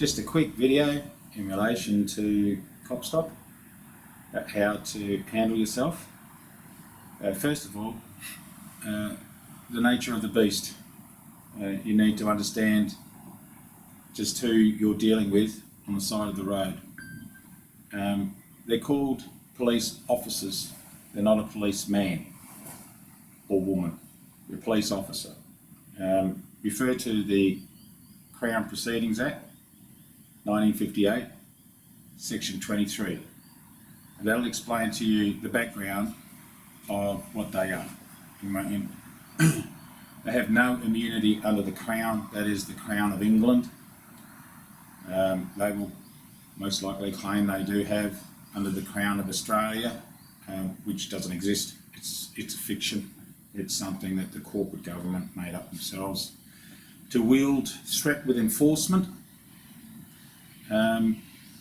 Just a quick video in relation to cop stop, how to handle yourself. First of all, the nature of the beast. You need to understand just who you're dealing with on the side of the road. They're called police officers. They're not a policeman or woman. They're a police officer. Refer to the Crown Proceedings Act 1958, section 23. And that'll explain to you the background of what they are. They have no immunity under the Crown, that is the Crown of England. They will most likely claim they do have under the Crown of Australia, which doesn't exist. It's a fiction. It's something that the corporate government made up themselves to wield threat with enforcement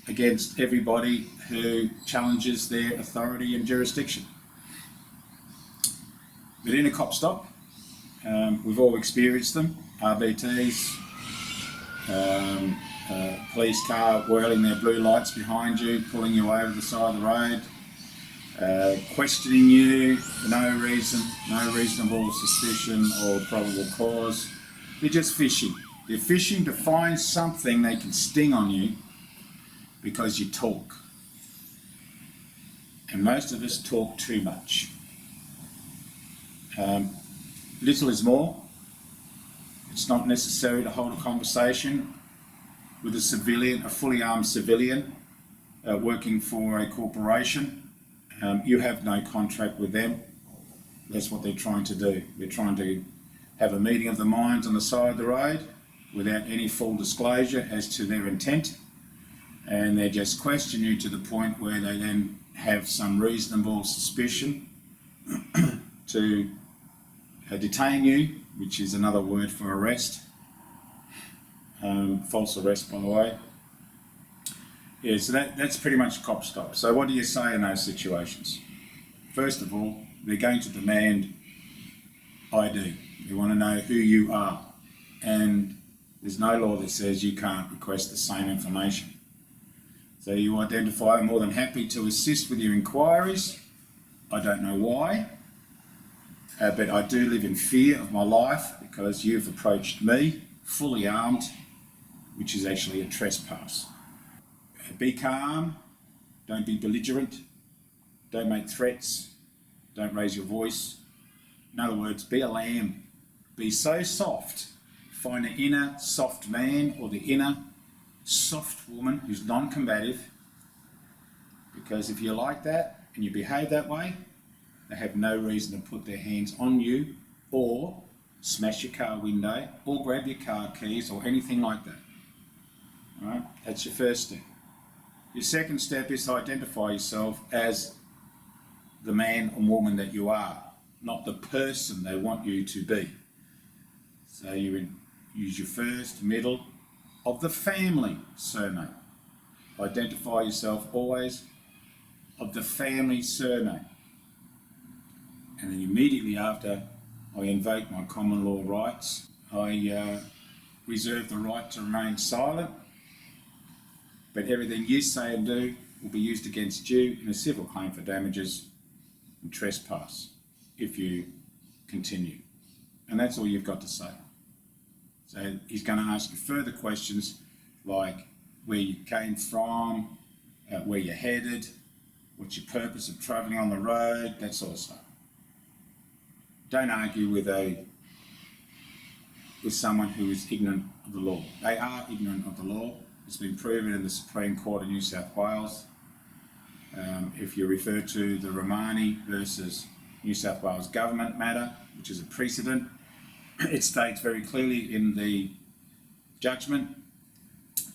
against everybody who challenges their authority and jurisdiction. But in a cop stop, we've all experienced them, RBTs, police car whirling their blue lights behind you, pulling you over the side of the road, questioning you for no reason, no reasonable suspicion or probable cause. They're just fishing. They're fishing to find something they can sting on you because you talk. And most of us talk too much. Little is more. It's not necessary to hold a conversation with a civilian, a fully armed civilian working for a corporation. You have no contract with them. That's what they're trying to do. They're trying to have a meeting of the minds on the side of the road without any full disclosure as to their intent. And they just question you to the point where they then have some reasonable suspicion to detain you, which is another word for arrest. False arrest, by the way. Yeah, so that's pretty much a cop stop. So what do you say in those situations? First of all, they're going to demand ID. They want to know who you are. And there's no law that says you can't request the same information. So you identify, I'm more than happy to assist with your inquiries. I don't know why, but I do live in fear of my life because you've approached me fully armed, which is actually a trespass. Be calm, don't be belligerent, don't make threats, don't raise your voice. In other words, be a lamb. Be so soft, find the inner soft man or the inner soft woman who's non-combative, because if you're like that and you behave that way, they have no reason to put their hands on you or smash your car window or grab your car keys or anything like that. All right? That's your first step. Your second step is to identify yourself as the man or woman that you are, not the person they want you to be. So you use your first, middle of the family surname. Identify yourself always of the family surname. And then immediately after, I invoke my common law rights. I reserve the right to remain silent, but everything you say and do will be used against you in a civil claim for damages and trespass if you continue. And that's all you've got to say. So he's going to ask you further questions like where you came from, where you're headed, what's your purpose of travelling on the road, that sort of stuff. Don't argue with someone who is ignorant of the law. They are ignorant of the law. It's been proven in the Supreme Court of New South Wales. If you refer to the Romani versus New South Wales government matter, which is a precedent, it states very clearly in the judgment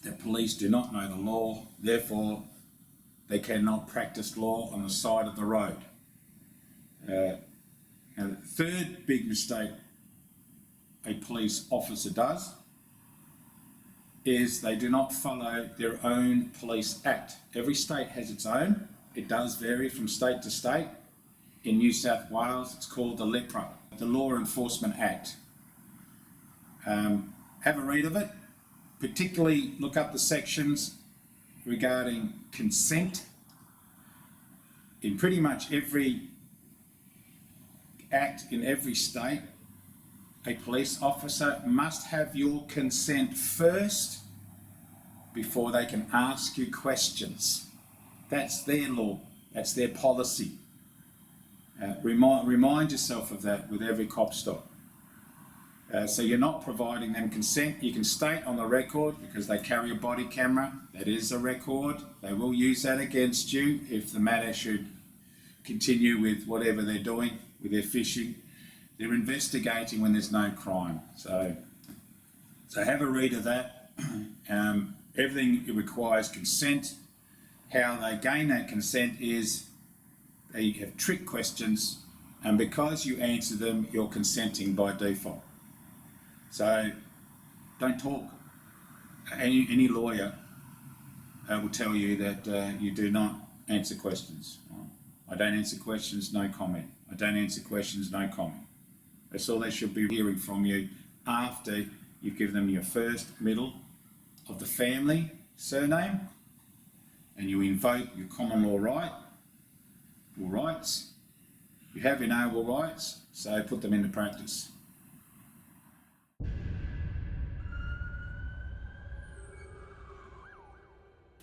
that police do not know the law, therefore they cannot practice law on the side of the road. Now the third big mistake a police officer does is they do not follow their own police act. Every state has its own. It does vary from state to state. In New South Wales, it's called the LEPRA, the Law Enforcement Act. Have a read of it, particularly look up the sections regarding consent. In pretty much every act in every state, a police officer must have your consent first before they can ask you questions. That's their law, that's their policy. Remind yourself of that with every cop stop. So you're not providing them consent. You can state on the record, because they carry a body camera, that is a record. They will use that against you if the matter should continue with whatever they're doing, with their fishing. They're investigating when there's no crime. So have a read of that. Everything requires consent. How they gain that consent is they have trick questions, and because you answer them, you're consenting by default. So don't talk. Any lawyer will tell you that you do not answer questions. I don't answer questions, no comment. I don't answer questions, no comment. That's all they should be hearing from you after you've given them your first, middle of the family surname, and you invoke your common law rights. You have inalienable rights, so put them into practice.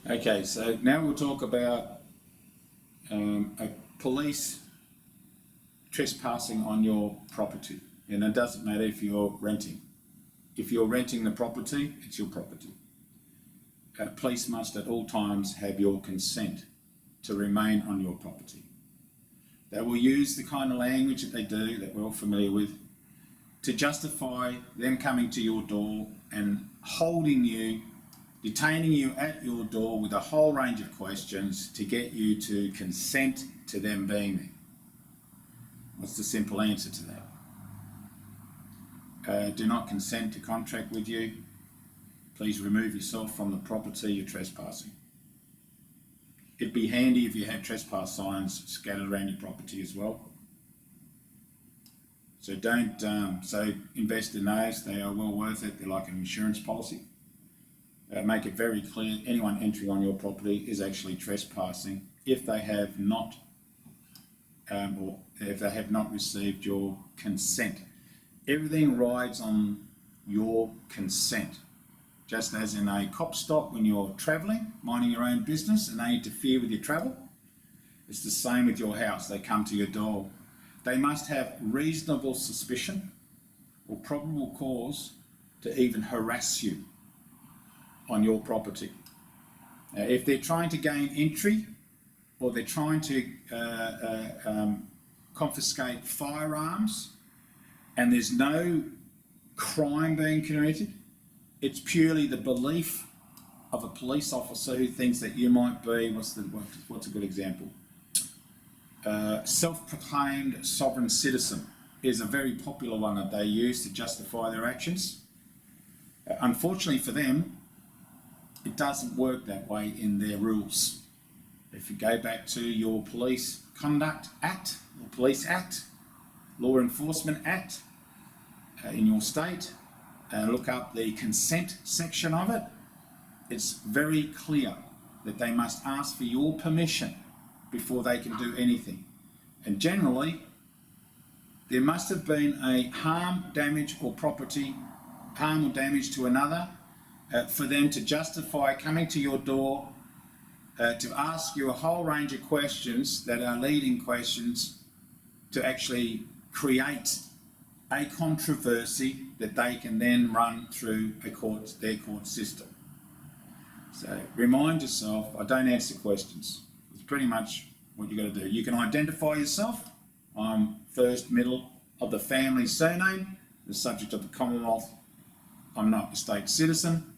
Okay, so now we'll talk about a police trespassing on your property. And it doesn't matter if you're renting. If you're renting the property, it's your property. Police must at all times have your consent to remain on your property. They will use the kind of language that they do, that we're all familiar with, to justify them coming to your door and holding you, detaining you at your door with a whole range of questions to get you to consent to them being there. What's the simple answer to that? Do not consent to contract with you. Please remove yourself from the property you're trespassing. It'd be handy if you had trespass signs scattered around your property as well. So so invest in those. They are well worth it. They're like an insurance policy. Make it very clear anyone entering on your property is actually trespassing if they have not or if they have not received your consent. Everything rides on your consent. Just as in a cop stop when you're travelling, minding your own business, and they interfere with your travel, it's the same with your house. They come to your door. They must have reasonable suspicion or probable cause to even harass you on your property. If they're trying to gain entry, or they're trying to confiscate firearms, and there's no crime being committed, it's purely the belief of a police officer who thinks that you might be, what's a good example? Self-proclaimed sovereign citizen is a very popular one that they use to justify their actions. Unfortunately for them, it doesn't work that way in their rules. If you go back to your Police Conduct Act, or Police Act, Law Enforcement Act in your state, look up the consent section of it, it's very clear that they must ask for your permission before they can do anything. And generally, there must have been a harm, damage or damage to another for them to justify coming to your door to ask you a whole range of questions that are leading questions to actually create a controversy that they can then run through their court system. So remind yourself, I don't answer questions. It's pretty much what you've got to do. You can identify yourself. I'm first, middle of the family surname, the subject of the Commonwealth. I'm not a state citizen,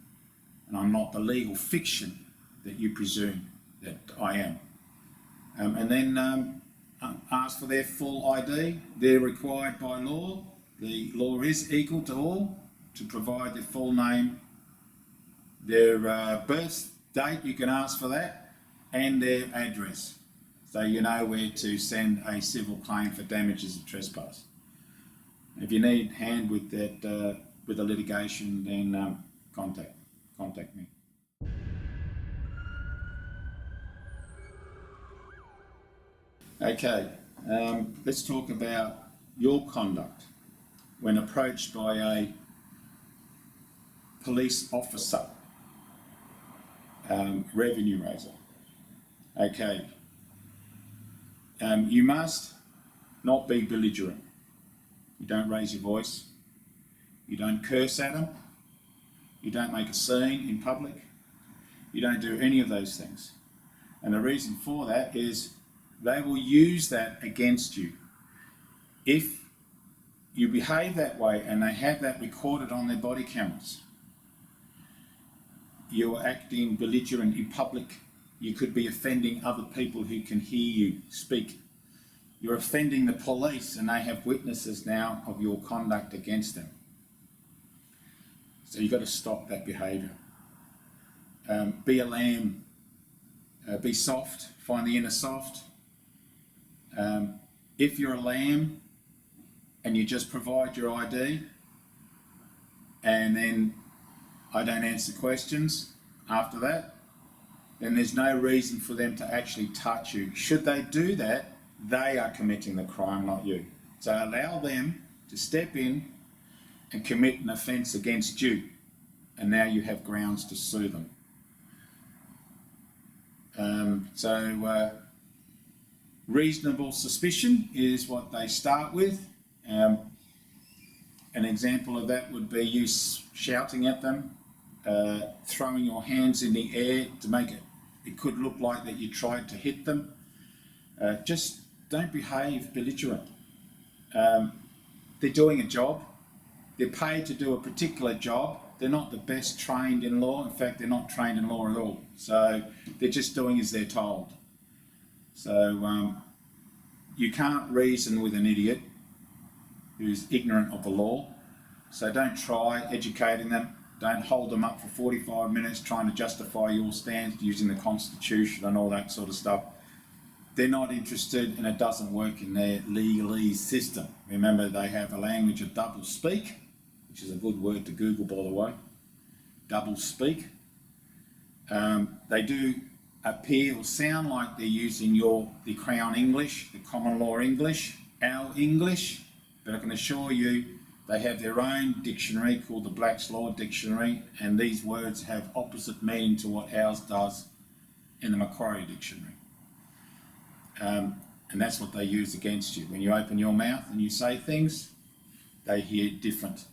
and I'm not the legal fiction that you presume that I am. And then ask for their full ID. They're required by law. The law is equal to all to provide their full name, their birth date, you can ask for that, and their address, so you know where to send a civil claim for damages of trespass. If you need hand with that, with the litigation, then contact. contact me. Okay, let's talk about your conduct when approached by a police officer, revenue raiser. Okay, you must not be belligerent. You don't raise your voice. You don't curse at them. You don't make a scene in public. You don't do any of those things. And the reason for that is they will use that against you. If you behave that way and they have that recorded on their body cameras, you're acting belligerent in public. You could be offending other people who can hear you speak. You're offending the police and they have witnesses now of your conduct against them. So you've got to stop that behaviour. Be a lamb. Be soft. Find the inner soft. If you're a lamb and you just provide your ID and then I don't answer questions after that, then there's no reason for them to actually touch you. Should they do that, they are committing the crime, not you. So allow them to step in and commit an offence against you, and now you have grounds to sue them. Reasonable suspicion is what they start with. An example of that would be you shouting at them, throwing your hands in the air to make it could look like that you tried to hit them. Just don't behave belligerent. They're doing a job. They're paid to do a particular job. They're not the best trained in law. In fact, they're not trained in law at all. So they're just doing as they're told. So you can't reason with an idiot who's ignorant of the law. So don't try educating them. Don't hold them up for 45 minutes trying to justify your stance using the Constitution and all that sort of stuff. They're not interested and it doesn't work in their legalese system. Remember, they have a language of double speak, which is a good word to Google, by the way. Double speak. They do appear or sound like they're using the Crown English, the common law English, our English, but I can assure you they have their own dictionary called the Black's Law Dictionary, and these words have opposite meaning to what ours does in the Macquarie Dictionary. And that's what they use against you. When you open your mouth and you say things, they hear different.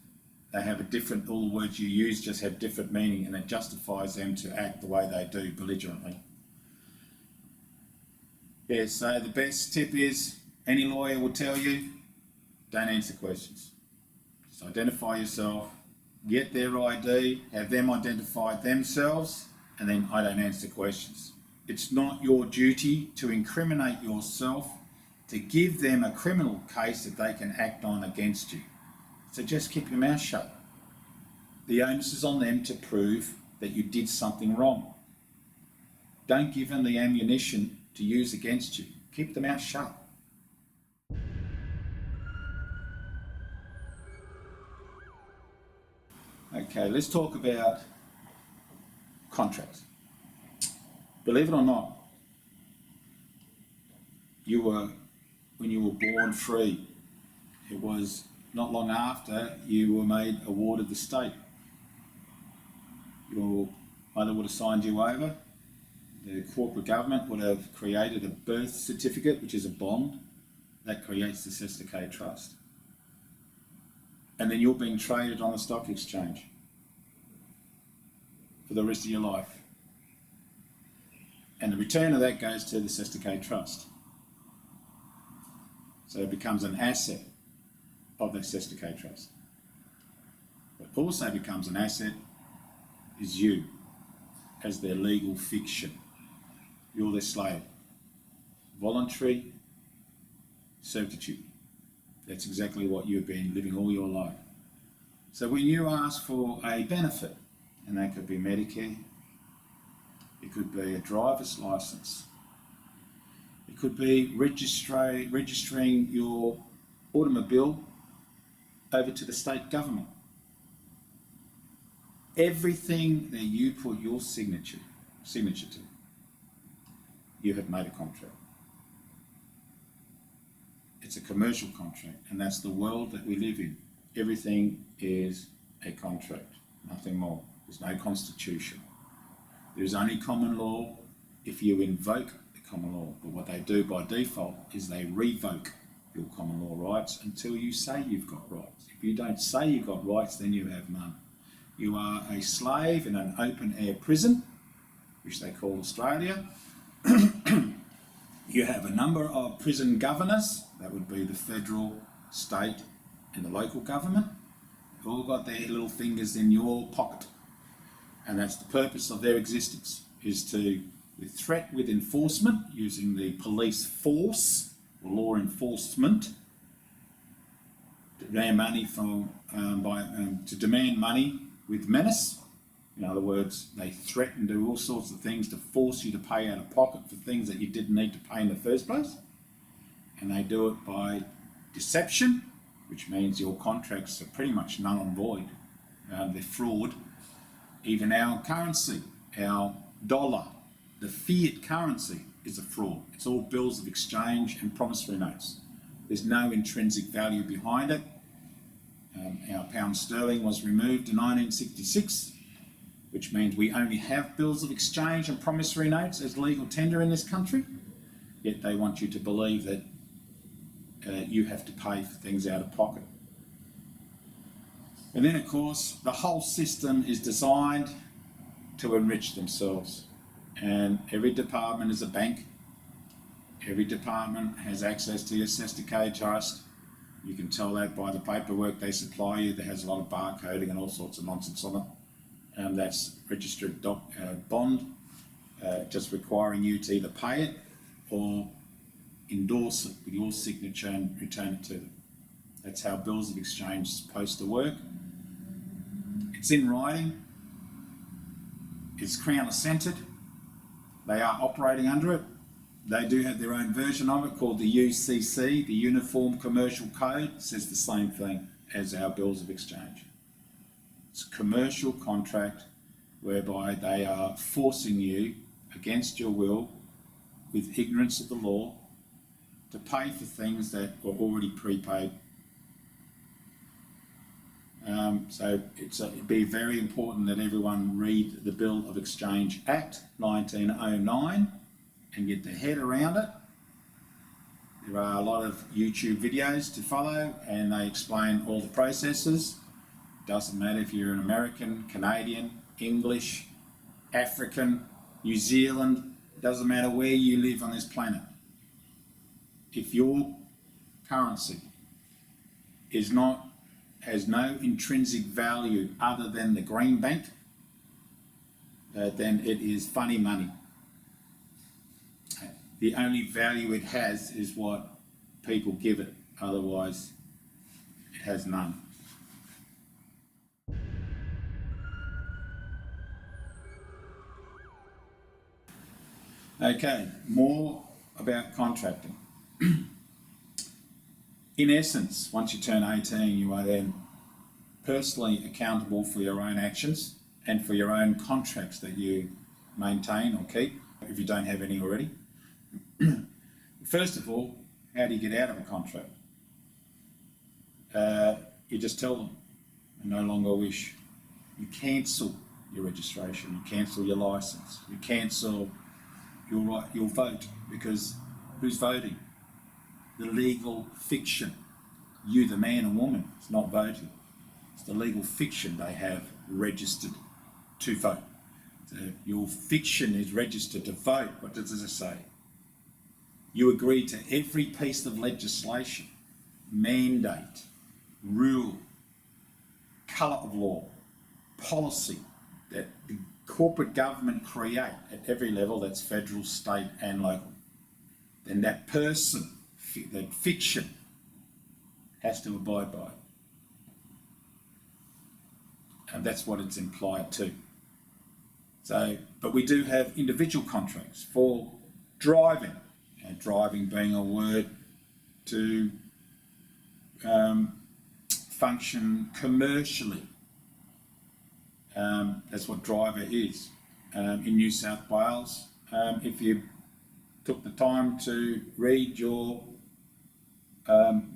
They have a different, all the words you use just have different meaning, and it justifies them to act the way they do, belligerently. Yeah, so the best tip is, any lawyer will tell you, don't answer questions. Just identify yourself, get their ID, have them identify themselves, and then I don't answer questions. It's not your duty to incriminate yourself, to give them a criminal case that they can act on against you. So just keep your mouth shut. The onus is on them to prove that you did something wrong. Don't give them the ammunition to use against you. Keep the mouth shut. Okay, let's talk about contracts. Believe it or not, when you were born free, it was not long after you were made a ward of the state. Your mother would have signed you over. The corporate government would have created a birth certificate, which is a bond, that creates the Sestacade Trust. And then you're being traded on the stock exchange for the rest of your life. And the return of that goes to the Sestacade Trust. So it becomes an asset of the Sestacade Trust. What also becomes an asset is you, as their legal fiction. You're their slave. Voluntary servitude. That's exactly what you've been living all your life. So when you ask for a benefit, and that could be Medicare, it could be a driver's license, it could be registering your automobile over to the state government. Everything that you put your signature to, you have made a contract. It's a commercial contract, and that's the world that we live in. Everything is a contract, nothing more. There's no constitution. There's only common law if you invoke the common law. But what they do by default is they revoke your common law rights until you say you've got rights. If you don't say you've got rights, then you have none. You are a slave in an open-air prison, which they call Australia. You have a number of prison governors, that would be the federal, state and the local government. They've all got their little fingers in your pocket. And that's the purpose of their existence, is to threat with enforcement using the police force, or law enforcement, to demand money to demand money with menace. In other words, they threaten to do all sorts of things to force you to pay out of pocket for things that you didn't need to pay in the first place. And they do it by deception, which means your contracts are pretty much null and void. They're fraud. Even our currency, our dollar, the fiat currency is a fraud. It's all bills of exchange and promissory notes. There's no intrinsic value behind it. Our pound sterling was removed in 1966, which means we only have bills of exchange and promissory notes as legal tender in this country, yet they want you to believe that you have to pay for things out of pocket. And then, of course, the whole system is designed to enrich themselves. And every department is a bank. Every department has access to your Sesticade trust. You can tell that by the paperwork they supply you that has a lot of barcoding and all sorts of nonsense on it. That's registered bond, just requiring you to either pay it or endorse it with your signature and return it to them. That's how bills of exchange are supposed to work. It's in writing. It's Crown assented. They are operating under it. They do have their own version of it called the UCC, the Uniform Commercial Code. It says the same thing as our bills of exchange. It's a commercial contract whereby they are forcing you, against your will, with ignorance of the law, to pay for things that were already prepaid. So it'd be very important that everyone read the Bill of Exchange Act 1909 and get their head around it. There are a lot of YouTube videos to follow and they explain all the processes. Doesn't matter if you're an American, Canadian, English, African, New Zealand, doesn't matter where you live on this planet. If your currency has no intrinsic value other than the green bank, then it is funny money. The only value it has is what people give it, otherwise it has none. Okay, more about contracting. In essence, once you turn 18, you are then personally accountable for your own actions and for your own contracts that you maintain or keep, if you don't have any already. First of all, how do you get out of a contract? You just tell them, I no longer wish. You cancel your registration, you cancel your license, you cancel your vote, because who's voting? The legal fiction. You, the man and woman, is not voting. It's the legal fiction they have registered to vote. So your fiction is registered to vote. What does it say? You agree to every piece of legislation, mandate, rule, colour of law, policy that the corporate government create at every level, that's federal, state and local. Then that person, that fiction, has to abide by. And that's what it's implied to. So, but we do have individual contracts for driving, and driving being a word to function commercially. That's what driver is. In New South Wales, if you took the time to read your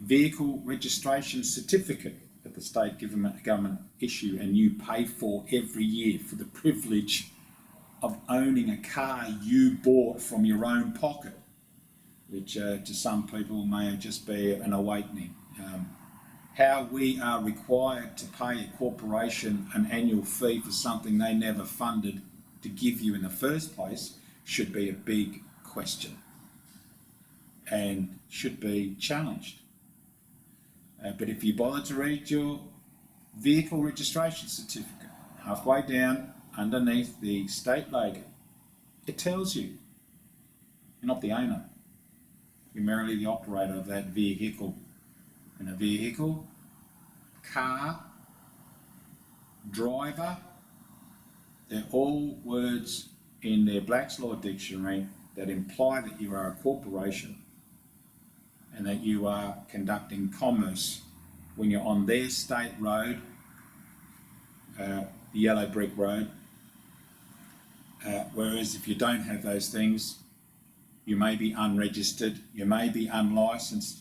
vehicle registration certificate that the state government issue, and you pay for every year for the privilege of owning a car you bought from your own pocket, which to some people may just be an awakening. How we are required to pay a corporation an annual fee for something they never funded to give you in the first place should be a big question and should be challenged. But if you bother to read your vehicle registration certificate, halfway down underneath the state logo, it tells you you're not the owner, you're merely the operator of that vehicle. And a vehicle, car, driver, they're all words in their Black's Law Dictionary that imply that you are a corporation and that you are conducting commerce when you're on their state road, the yellow brick road. Whereas if you don't have those things, you may be unregistered, you may be unlicensed,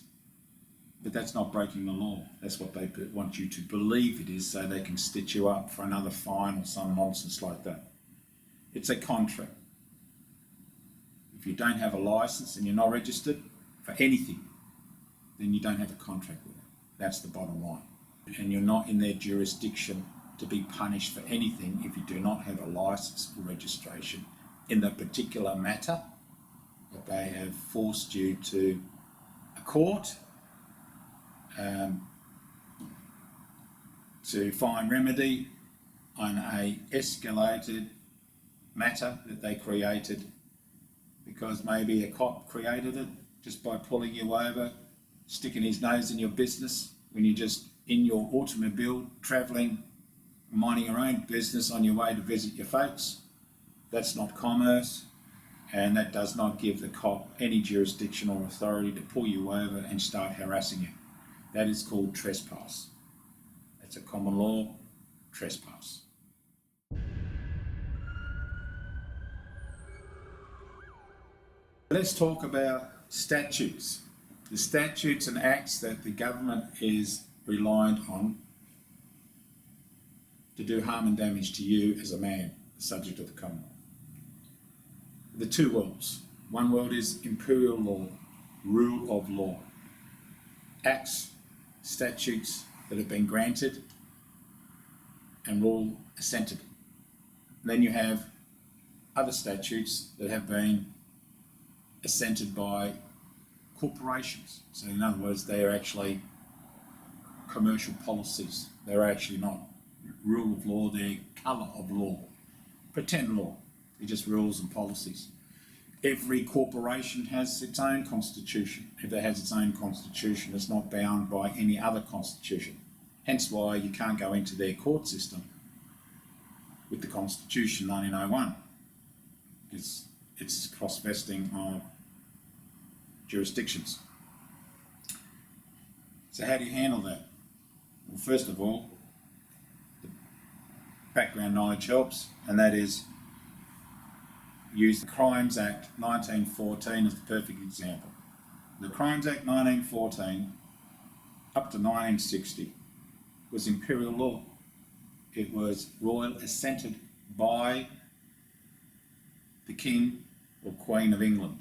but that's not breaking the law. That's what they want you to believe it is, so they can stitch you up for another fine or some nonsense like that. It's a contract. If you don't have a license and you're not registered for anything, then you don't have a contract with them. That's the bottom line. And you're not in their jurisdiction to be punished for anything if you do not have a license or registration in the particular matter that they have forced you to a court to find remedy on a escalated matter that they created because maybe a cop created it just by pulling you over, sticking his nose in your business when you're just in your automobile travelling, minding your own business on your way to visit your folks. That's not commerce, and that does not give the cop any jurisdiction or authority to pull you over and start harassing you. That is called trespass. That's a common law trespass. Let's talk about statutes. The statutes and acts that the government is reliant on to do harm and damage to you as a man, the subject of the Commonwealth. The two worlds. One world is imperial law, rule of law. Acts, statutes that have been granted and rule assented. Then you have other statutes that have been assented by corporations. So in other words, they are actually commercial policies. They're actually not rule of law, they're colour of law. Pretend law. They're just rules and policies. Every corporation has its own constitution. If it has its own constitution, it's not bound by any other constitution. Hence why you can't go into their court system with the Constitution 1901. It's cross-vesting of jurisdictions. So how do you handle that? Well, first of all, the background knowledge helps, and that is use the Crimes Act 1914 as the perfect example. The Crimes Act 1914 up to 1960 was imperial law. It was royal assented by the King or Queen of England,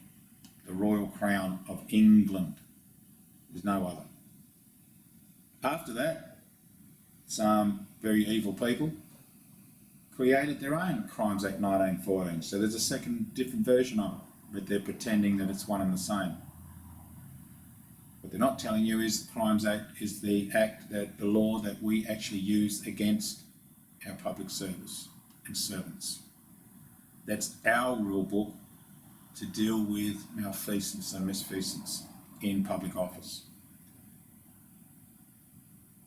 the Royal Crown of England. There's no other. After that, some very evil people created their own Crimes Act 1914. So there's a second different version of it, but they're pretending that it's one and the same. What they're not telling you is the Crimes Act is the act, that the law that we actually use against our public service and servants. That's our rule book to deal with malfeasance and misfeasance in public office.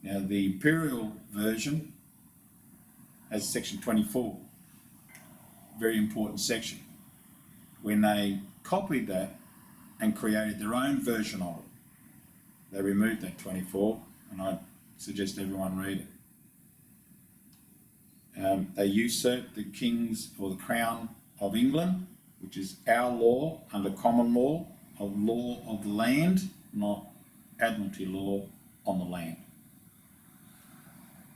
Now the imperial version has section 24, very important section. When they copied that and created their own version of it, they removed that 24, and I suggest everyone read it. They usurp the kings or the crown of England, which is our law under common law of the land, not admiralty law on the land.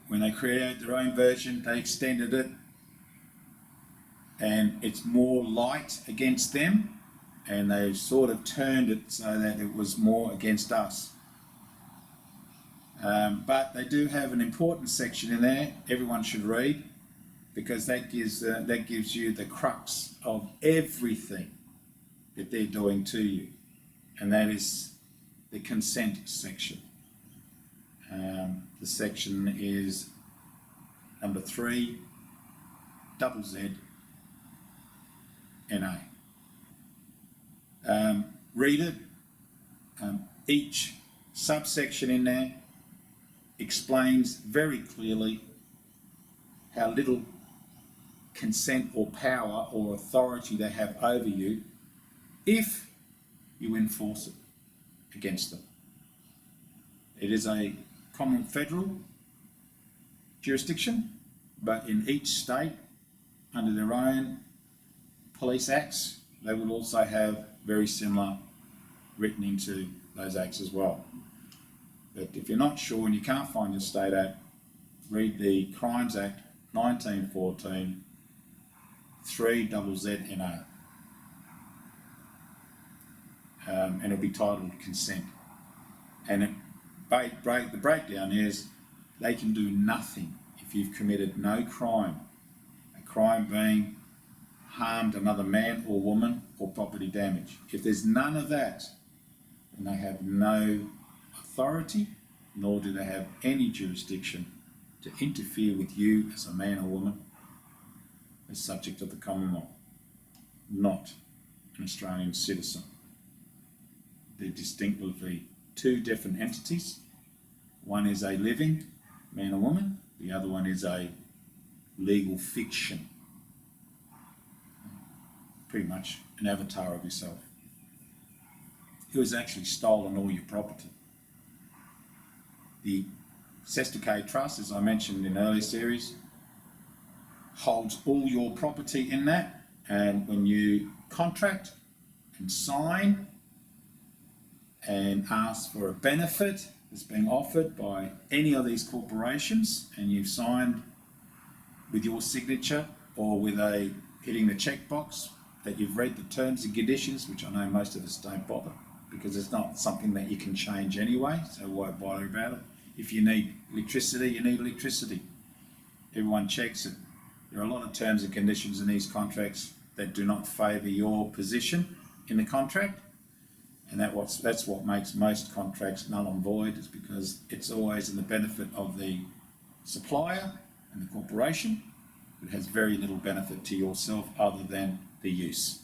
When they created their own version, they extended it, and it's more light against them, and they sort of turned it so that it was more against us. But they do have an important section in there everyone should read, because that gives you the crux of everything that they're doing to you, and that is the consent section. The section is number 3, double Z, NA. Read it. Each subsection in there explains very clearly how little consent or power or authority they have over you if you enforce it against them. It is a common federal jurisdiction, but in each state, under their own police acts, they will also have very similar written into those acts as well. But if you're not sure and you can't find your state act, read the Crimes Act 1914, 3ZZNO. And it'll be titled Consent. And the breakdown is they can do nothing if you've committed no crime. A crime being harmed another man or woman or property damage. If there's none of that, then they have no authority, nor do they have any jurisdiction to interfere with you as a man or woman as subject of the common law, not an Australian citizen. They're distinctively two different entities. One is a living man or woman, the other one is a legal fiction. Pretty much an avatar of yourself, who has actually stolen all your property. The Sestacade Trust, as I mentioned in earlier series, holds all your property in that, and when you contract and sign and ask for a benefit that's being offered by any of these corporations, and you've signed with your signature or with hitting the checkbox that you've read the terms and conditions, which I know most of us don't bother because it's not something that you can change anyway, so why bother about it? If you need electricity, you need electricity. Everyone checks it. There are a lot of terms and conditions in these contracts that do not favour your position in the contract, and that's what makes most contracts null and void, is because it's always in the benefit of the supplier and the corporation. It has very little benefit to yourself other than the use.